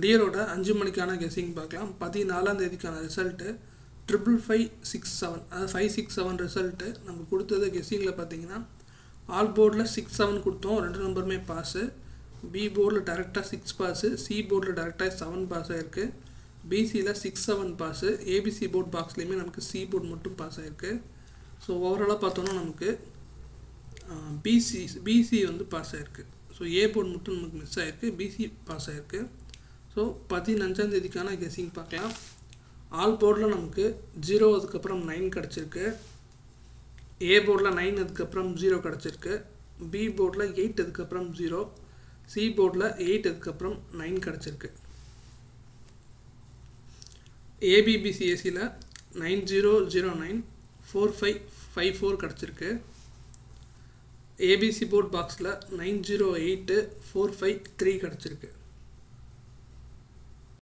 டியரோட 5 மணிக்கான கெஸ்ஸிங் பார்க்கலாம். 14ஆம் தேதிக்கான ரிசல்ட்டு 55567, அதாவது 567 ரிசல்ட்டு நம்ம கொடுத்தது. கெஸ்ஸிங்கில் பார்த்தீங்கன்னா ஆல் போர்டில் 6-7 கொடுத்தோம், 2 நம்பருமே பாஸு. பி போர்டில் டேரெக்டாக 6 பாஸு, சி போர்டில் டேரெக்டாக 7 பாஸ் ஆகிருக்கு. பிசியில் 6-7 பாஸு, ஏபிசி போர்ட் பாக்ஸ்லேயுமே நமக்கு சி போர்டு மட்டும் பாஸ் ஆகிருக்கு. ஸோ ஓவராலாக பார்த்தோன்னா நமக்கு பிசி வந்து பாஸ் ஆகிருக்கு. ஸோ ஏ போர்டு மட்டும் நமக்கு மிஸ் ஆகிருக்கு, பிசி பாஸ் ஆகிருக்கு. ஸோ 15ஆம் தேதிக்கான கெஸ்ஸிங் பார்க்கலாம். ஆல் போர்டில் நமக்கு 0 அதுக்கப்புறம் 9 கிடச்சிருக்கு. ஏ போர்டில் 9 அதுக்கப்புறம் 0 கிடச்சிருக்கு. பி போர்டில் 8 அதுக்கப்புறம் 0, சி போர்டில் 8 அதுக்கப்புறம் 9 கிடச்சிருக்கு. ஏபிபிசிஎஸ்சியில் 9009 4554 கிடச்சிருக்கு. ஏபிசி போர்ட் பாக்ஸில் 908 453 கிடச்சிருக்கு.